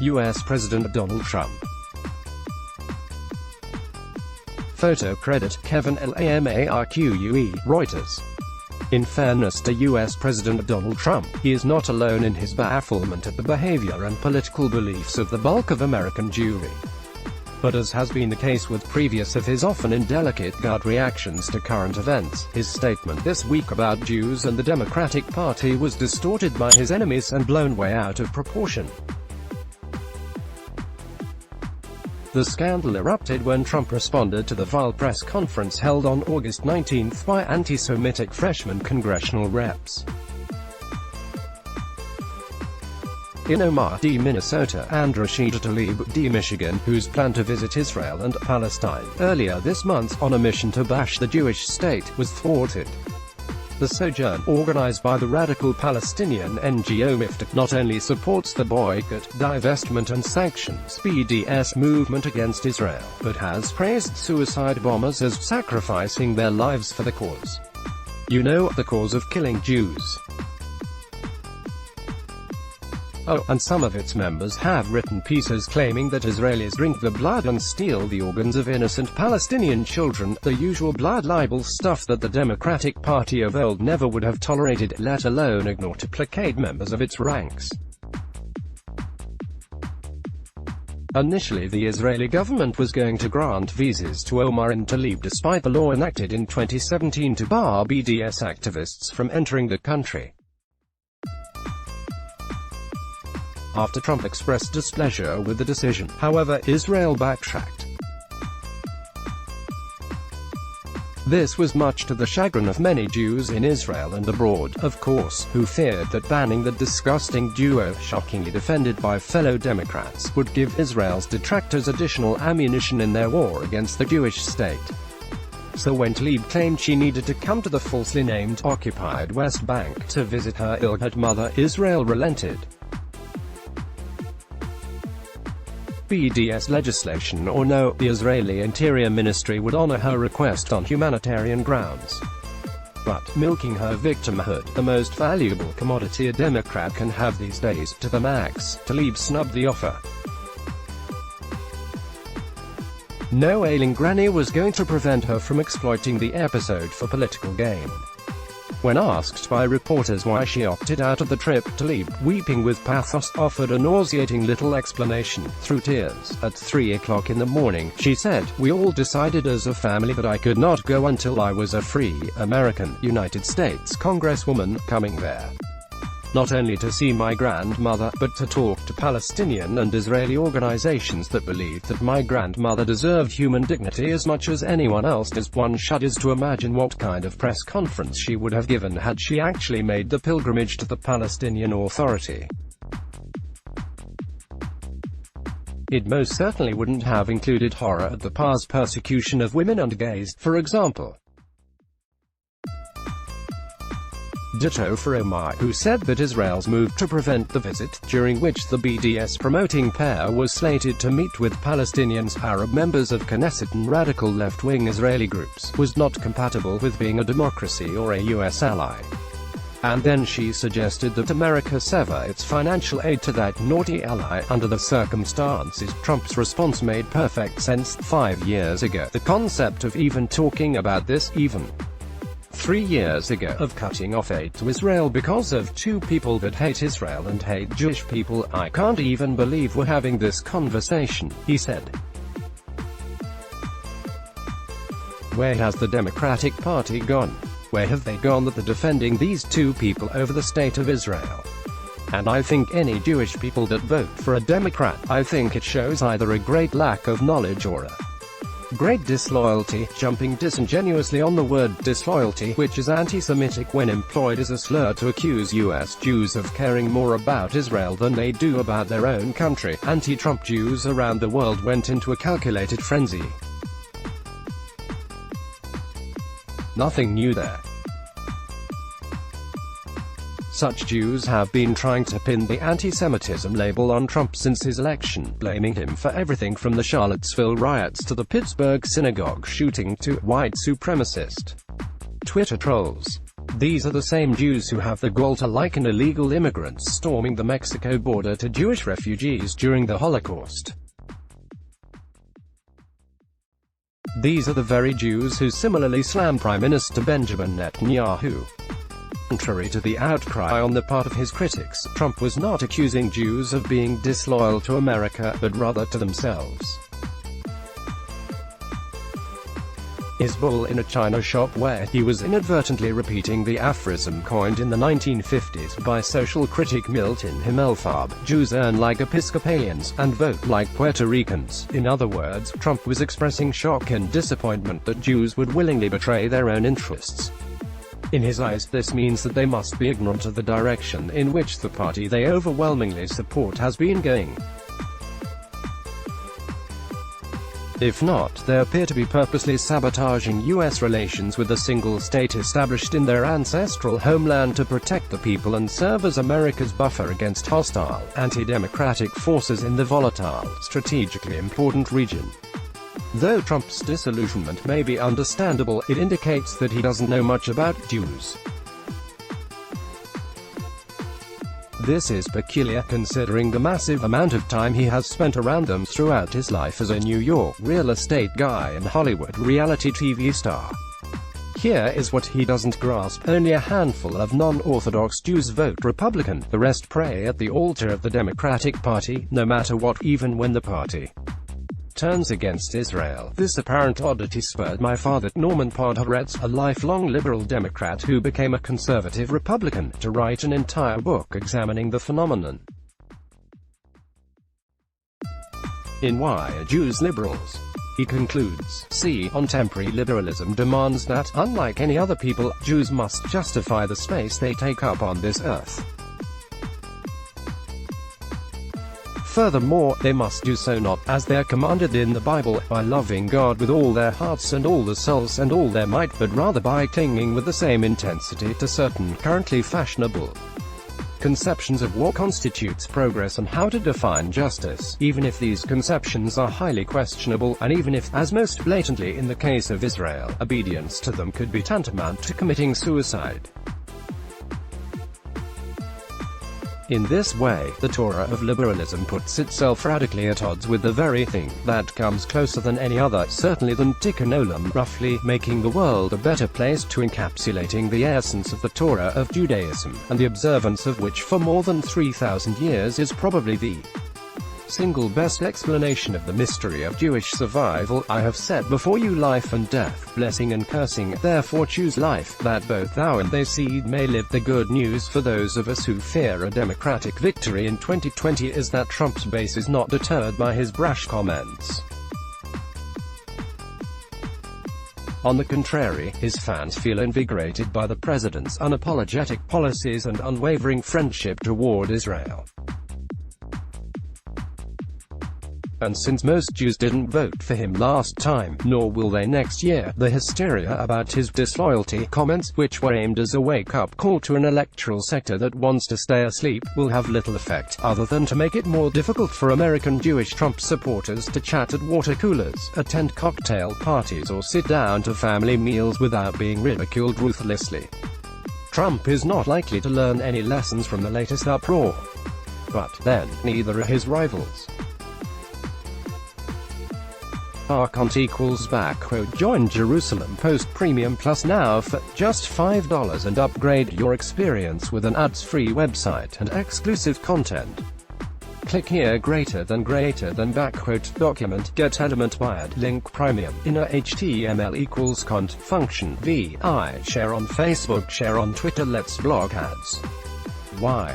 U.S. President Donald Trump. Photo credit Kevin LAMARQUE, Reuters. In fairness to U.S. President Donald Trump, he is not alone in his bafflement at the behavior and political beliefs of the bulk of American Jewry. But as has been the case with previous of his often indelicate gut reactions to current events, his statement this week about Jews and the Democratic Party was distorted by his enemies and blown way out of proportion. The scandal erupted when Trump responded to the vile press conference held on August 19 by anti-Semitic freshman congressional reps in Omar D., Minnesota, and Rashida Tlaib D., Michigan, whose plan to visit Israel and Palestine earlier this month on a mission to bash the Jewish state was thwarted. The sojourn, organized by the radical Palestinian NGO Miftah, not only supports the boycott, divestment and sanctions (BDS) movement against Israel, but has praised suicide bombers as sacrificing their lives for the cause. You know, the cause of killing Jews. Oh, and some of its members have written pieces claiming that Israelis drink the blood and steal the organs of innocent Palestinian children, the usual blood libel stuff that the Democratic Party of old never would have tolerated, let alone ignore to placate members of its ranks. Initially, the Israeli government was going to grant visas to Omar and Tlaib despite the law enacted in 2017 to bar BDS activists from entering the country. After Trump expressed displeasure with the decision, however, Israel backtracked. This was much to the chagrin of many Jews in Israel and abroad, of course, who feared that banning the disgusting duo, shockingly defended by fellow Democrats, would give Israel's detractors additional ammunition in their war against the Jewish state. So when Tlaib claimed she needed to come to the falsely named occupied West Bank to visit her ill-hurt mother, Israel relented. BDS legislation or no, the Israeli Interior Ministry would honor her request on humanitarian grounds. But, milking her victimhood, the most valuable commodity a Democrat can have these days, to the max, Tlaib snubbed the offer. No ailing granny was going to prevent her from exploiting the episode for political gain. When asked by reporters why she opted out of the trip, Tlaib, weeping with pathos, offered a nauseating little explanation, through tears. At 3 o'clock in the morning, she said, "We all decided as a family that I could not go until I was a free, American, United States Congresswoman, coming there. Not only to see my grandmother, but to talk to Palestinian and Israeli organizations that believed that my grandmother deserved human dignity as much as anyone else does." One shudders to imagine what kind of press conference she would have given had she actually made the pilgrimage to the Palestinian Authority. It most certainly wouldn't have included horror at the past persecution of women and gays, for example. Ditto for Omar, who said that Israel's move to prevent the visit, during which the BDS-promoting pair was slated to meet with Palestinians, Arab members of Knesset and radical left-wing Israeli groups, was not compatible with being a democracy or a U.S. ally. And then she suggested that America sever its financial aid to that naughty ally. Under the circumstances, Trump's response made perfect sense. 5 years ago, the concept of even talking about this, even 3 years ago, of cutting off aid to Israel because of two people that hate Israel and hate Jewish people, I can't even believe we're having this conversation, he said. Where has the Democratic Party gone? Where have they gone that they're defending these two people over the state of Israel? And I think any Jewish people that vote for a Democrat, I think it shows either a great lack of knowledge or a great disloyalty, jumping disingenuously on the word disloyalty, which is anti-Semitic when employed as a slur to accuse U.S. Jews of caring more about Israel than they do about their own country. Anti-Trump Jews around the world went into a calculated frenzy. Nothing new there. Such Jews have been trying to pin the anti-Semitism label on Trump since his election, blaming him for everything from the Charlottesville riots to the Pittsburgh synagogue shooting to white supremacist Twitter trolls. These are the same Jews who have the gall to liken illegal immigrants storming the Mexico border to Jewish refugees during the Holocaust. These are the very Jews who similarly slam Prime Minister Benjamin Netanyahu. Contrary to the outcry on the part of his critics, Trump was not accusing Jews of being disloyal to America, but rather to themselves. His bull in a china shop where he was inadvertently repeating the aphorism coined in the 1950s by social critic Milton Himmelfarb, Jews earn like Episcopalians, and vote like Puerto Ricans. In other words, Trump was expressing shock and disappointment that Jews would willingly betray their own interests. In his eyes, this means that they must be ignorant of the direction in which the party they overwhelmingly support has been going. If not, they appear to be purposely sabotaging U.S. relations with a single state established in their ancestral homeland to protect the people and serve as America's buffer against hostile, anti-democratic forces in the volatile, strategically important region. Though Trump's disillusionment may be understandable, it indicates that he doesn't know much about Jews. This is peculiar, considering the massive amount of time he has spent around them throughout his life as a New York real estate guy and Hollywood reality TV star. Here is what he doesn't grasp: only a handful of non-Orthodox Jews vote Republican, the rest pray at the altar of the Democratic Party, no matter what, even when the party turns against Israel. This apparent oddity spurred my father, Norman Podhoretz, a lifelong liberal Democrat who became a conservative Republican, to write an entire book examining the phenomenon. In Why Are Jews Liberals? He concludes, "See, contemporary liberalism demands that, unlike any other people, Jews must justify the space they take up on this earth. Furthermore, they must do so not, as they are commanded in the Bible, by loving God with all their hearts and all their souls and all their might, but rather by clinging with the same intensity to certain currently fashionable conceptions of what constitutes progress and how to define justice, even if these conceptions are highly questionable, and even if, as most blatantly in the case of Israel, obedience to them could be tantamount to committing suicide." In this way, the Torah of liberalism puts itself radically at odds with the very thing that comes closer than any other, certainly than Tikkun Olam, roughly, making the world a better place, to encapsulating the essence of the Torah of Judaism, and the observance of which for more than 3,000 years is probably the single best explanation of the mystery of Jewish survival. "I have set before you life and death, blessing and cursing, therefore choose life, that both thou and thy seed may live." The good news for those of us who fear a Democratic victory in 2020 is that Trump's base is not deterred by his brash comments. On the contrary, his fans feel invigorated by the president's unapologetic policies and unwavering friendship toward Israel. And since most Jews didn't vote for him last time, nor will they next year, the hysteria about his disloyalty comments, which were aimed as a wake-up call to an electoral sector that wants to stay asleep, will have little effect, other than to make it more difficult for American Jewish Trump supporters to chat at water coolers, attend cocktail parties, or sit down to family meals without being ridiculed ruthlessly. Trump is not likely to learn any lessons from the latest uproar. But then, neither are his rivals. Archont equals _ join Jerusalem Post Premium Plus now for just $5 and upgrade your experience with an ads-free website and exclusive content. Click here. Greater than document get element wired link premium inner HTML equals cont function vi share on Facebook, share on Twitter. Let's blog ads. Why?